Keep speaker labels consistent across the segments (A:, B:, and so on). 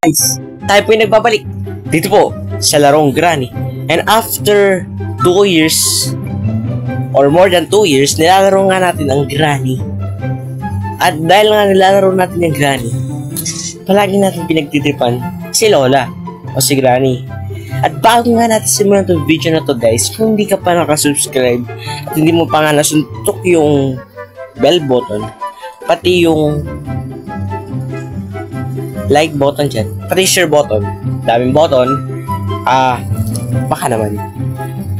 A: Guys, tayo po yung nagbabalik dito po sa larong Granny. And after 2 years or more than 2 years, nilalaro nga natin ang Granny. At dahil nga nilalaro natin yung Granny, palagi natin pinagtitripan si Lola o si Granny. At bago nga natin simulan itong video na to guys, kung hindi ka pa nakasubscribe at hindi mo pa nga nasuntok yung bell button, pati yung like button dyan, pati share button, daming button, baka naman.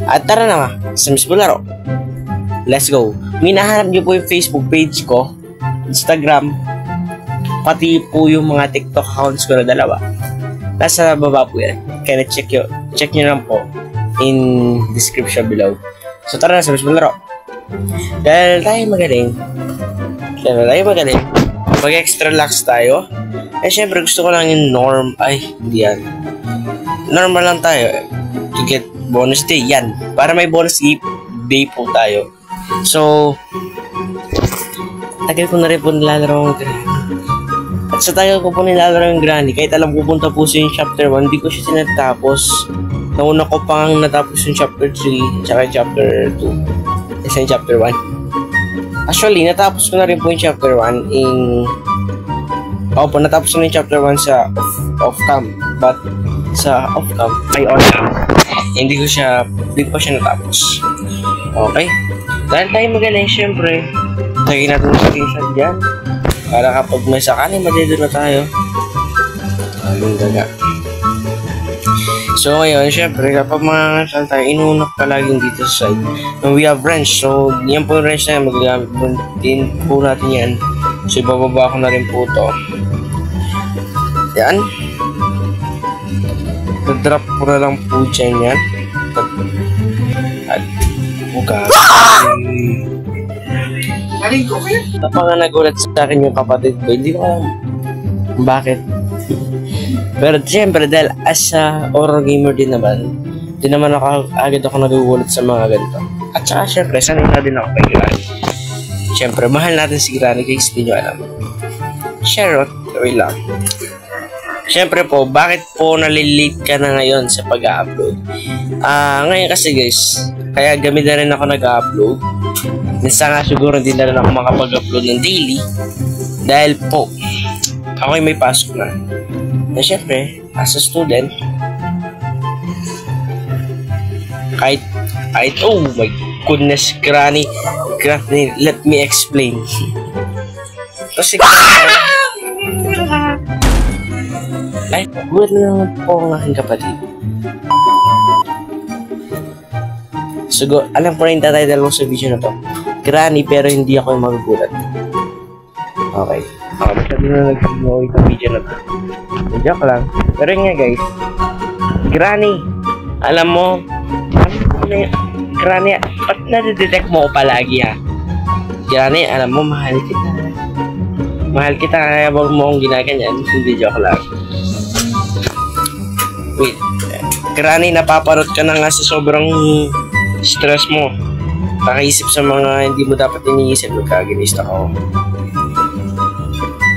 A: At tara na nga, sa mismo laro. Let's go. Minahanap nyo po yung Facebook page ko, Instagram, pati po yung mga TikTok accounts ko na dalawa. Nasa baba po yan. Kaya check nyo lang po in description below. So tara na sa mismo laro. Dahil tayo magaling, mag-extra lax tayo. Eh syempre gusto ko lang yung hindi yan. Normal lang tayo to get bonus day. Yan, para may bonus day po tayo. So tagal ko na rin po nilalaro ang Granny. At sa tagal ko po nilalaro yung Granny, kahit alam ko punta po siya yung chapter 1, hindi ko siya sinatapos. Nauna ko pang natapos yung chapter 3 tsaka chapter 2 kasi yung chapter 1. Actually, natapos ko na rin po yung chapter 1 natapos ko na yung chapter 1 sa off-cam. But sa off-cam, ay on-cam, hindi ko pa siya natapos. Okay? Dahil tayo magaling, syempre, lagyan natin yung screenshot dyan. Para kapag may sakali, madito na tayo. Anong daga. So ngayon, syempre, kapag mga saan tayo, inuunak palaging dito sa side. And we have wrench. So, yan po yung wrench na yan. Magagamit din po natin yan. So, ibababa ko na rin po ito. Yan. Drop ko na lang po dyan yan. At, buka. Kapag nga nagulat sa akin yung kapatid ko, hindi ko alam bakit. Pero siyempre, dahil as a horror gamer din naman, agad ako nagugulat sa mga ganito. At saka siyempre, sanay na din ako kay Granny. Siyempre, mahal natin si Granny guys, hindi nyo alam. Charot, wait lang. Siyempre po, bakit po nalilate ka na ngayon sa pag-upload? Ngayon kasi guys, kaya gamit na rin ako nag-upload. Minsan nga siguro hindi na rin ako makapag-upload ng daily. Dahil po, ako may pasok na. Na syempre, as a student, kahit, oh my goodness, Granny, let me explain. Kasi, ay, good lang po ang aking kapatid. Siguro, alam ko na yung title mo sa video na to. Granny, pero hindi ako yung magugulat. Okay. Sabi na nag-video yung video na to. Joke lang. Pero yun nga guys, Granny, alam mo, Granny, ba't nadidetect mo ko palagi ha? Granny, alam mo, mahal kita. Mahal kita, kaya wag mo akong ginaganyan. Hindi, joke lang. Wait, Granny, napaparot ka na nga sa sobrang stress mo. Nakaisip sa mga hindi mo dapat iniisip. Nagkaginista ko.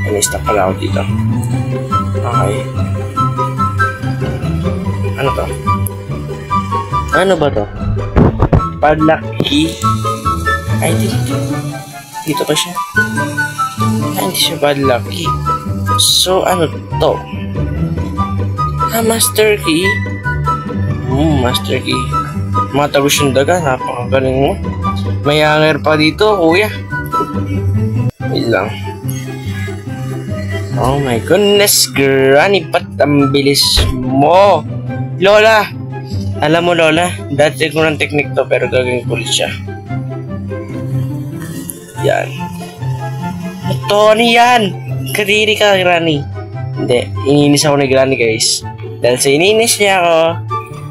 A: Ginista pala ako dito. Okay. Ano to? Ano ba to? Padlock key? Ay, dito pa siya. Ay, hindi siya padlock key. So, ano to? Master key? Master key. Matagos yung daga. Napakagaling mo. May hanger pa dito, kuya. Wait lang. Oh my goodness, Granny, ba't ang bilis mo? Lola! Alam mo, Lola, dati ko ng technique to, pero gagawin ko ulit siya. Yan. Tony yan! Kadiri ka, Granny. Hindi, iniinis ako ni Granny, guys. Dahil sa iniinis niya ako,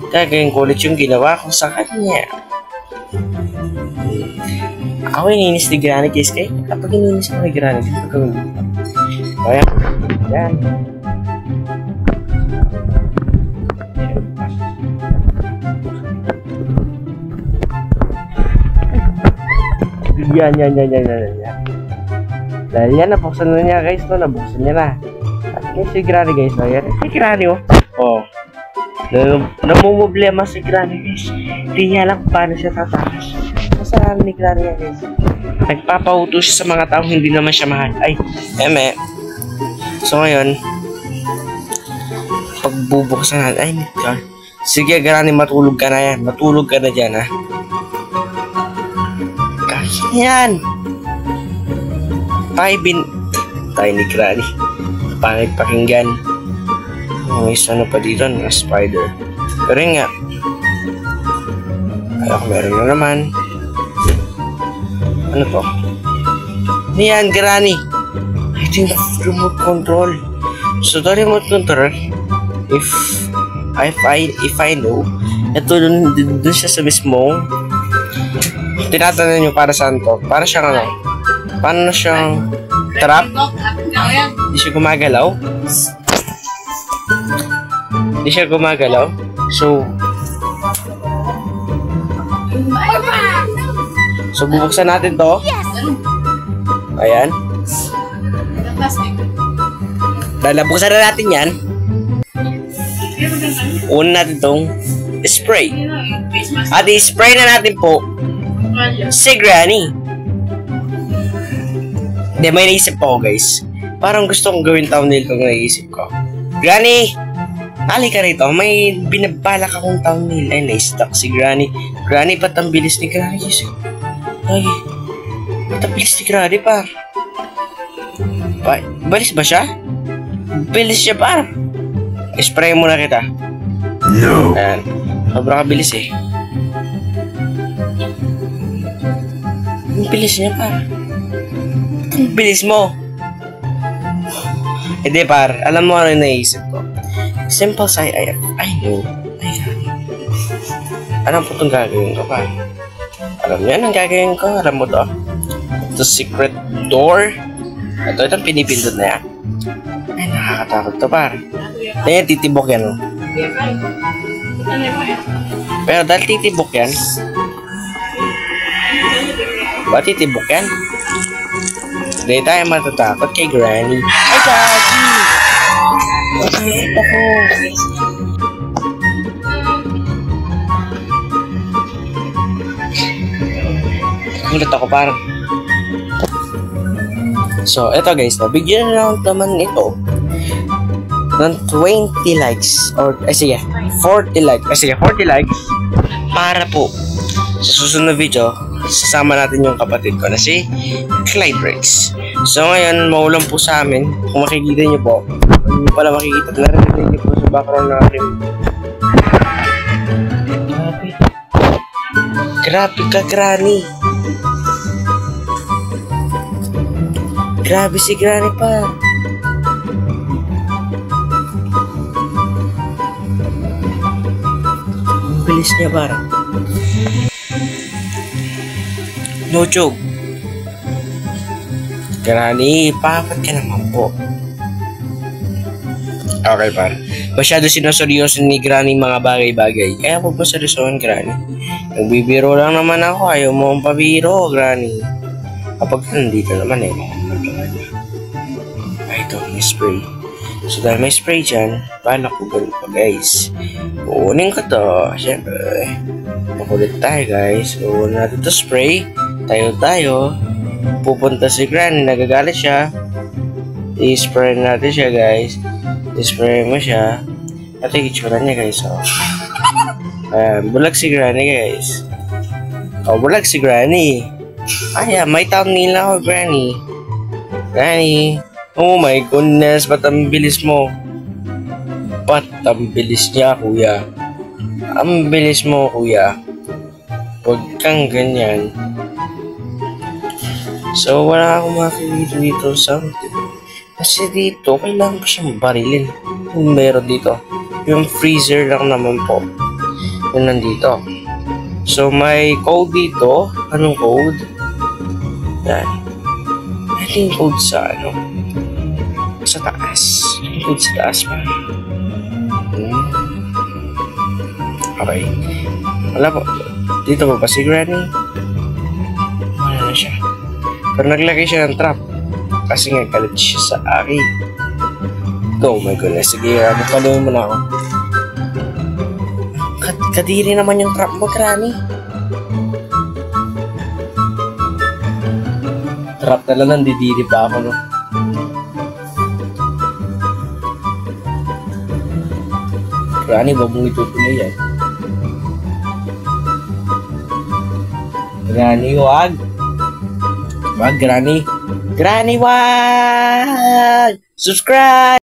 A: gagawin ko ulit yung ginawa ko sa kanya. Ako iniinis ni Granny, guys, kaya kapag iniinis ako ni Granny, dito gawin dito. Kaya, yan. Yan. Dahil yan, nabuksan na niya guys, no? Nabuksan niya na. At Yung si Granny guys, ayan. Si Granny oh. Oh. Namumblema si Granny guys. Hindi niya alam paano siya tatakas. Masaraan ni Granny yan guys. Nagpapauto siya sa mga taong hindi naman siya mahal. Ay, eme. So ngayon, pagbubuksan natin, ay, God. Sige, Granny, matulog ka na yan. Matulog ka na dyan, ha. Yan. Tayo ni Granny. Pangit pakinggan. May ano pa dito na spider. Pero yun nga. Ay, ako meron na naman. Ano to? Yan, Granny. I think remote control. So the remote control, if I know, ito dun siya sa mismo. Tinatanong nyo para saan to? Para siyang ano? Paano siyang trap? Hindi siya gumagalaw? Hindi siya gumagalaw? So bubuksan natin to. Ayan. Dahil buksan na natin yan. Una natin tong spray. At i-spray na natin po si Granny. Hindi, may naisip ako guys. Parang gusto kong gawin thumbnail kung naisip ko. Granny! Halika rito. May binabalak akong thumbnail. Ay, na-stuck si Granny. Granny, ba't ang bilis ni Granny? Ay, ba't ang bilis ni Granny pa? Balis ba siya? Bilis siya pa. Spray muna kita. No. Ayan. Sobrang kabilis eh. Ang bilis niya par. Ang bilis mo. Hindi par. Alam mo ano yung naisip ko? Simple say I know. Alam po itong gagawin ko par. Alam niyo anong gagawin ko? Alam mo to? Ito secret door. Itong pinipindot na yan. Ay, nakakatakot to par. Ayan, titibok yan. Oh. Pero dahil titibok yan, ba titibok yan? Hindi tayo matatakot kay Granny. Ay, Daddy! Bakit ako? Gulat ako parang. So, eto guys, bigyan na lang naman ito ng 20 likes or, sige, 40 likes. Sige, 40 likes para po sa susunod na video, sasama natin yung kapatid ko na si Clyde Rex. So, ngayon, maulan po sa amin. Kung makikita nyo po, hindi pala makikita, narinig nyo po sa background natin. Grabe. Grabe ka, Granny. Grabe si Granny pa. Ang bilis niya parang. No joke. Granny, papat ka naman po. Okay par. Masyado sinoseryoso ni Granny mga bagay-bagay. Kaya huwag mo seryosohan, Granny. Nagbibiro lang naman ako. Ayaw mo ang pabiro, Granny. Kapag nandito naman eh. Ito, may spray. So dahil may spray dyan, paano ko ganun pa guys? Uunin ko to. Siyempre, makulit tayo guys. Uunin natin to spray. Tayo. Pupunta si Granny, nagagalit siya. I-spray natin siya guys. I-spray mo siya. At yung itsura niya guys. Oh. Bulag si Granny guys. Oh, bulag si Granny. Ay, may thumbnail na ako, Granny. Granny. Oh my goodness, ba't ang bilis mo? Ba't ang bilis niya, kuya? Ang bilis mo, kuya. Huwag kang ganyan. So, wala akong makikita dito something. Kasi dito, kailangan pa siyang barilin. Kung meron dito. Yung freezer lang naman po. Yung nandito. So, may code dito. Anong code? Yan. I think code sa ano? Sa taas. Code sa taas pa. Okay. Wala po. Dito po ba si Granny? Wala na siya. Pero naglagay siya ng trap. Kasi nga galit siya sa akin. Oh my goodness. Sige, paluin mo na ako. Kadiri naman yung trap mo, Granny. Trap na lang, nandidiri pa ako, no? Granny, wag mong itutuloy yan. Granny, wag. Wag, Granny. Granny, wag! Subscribe!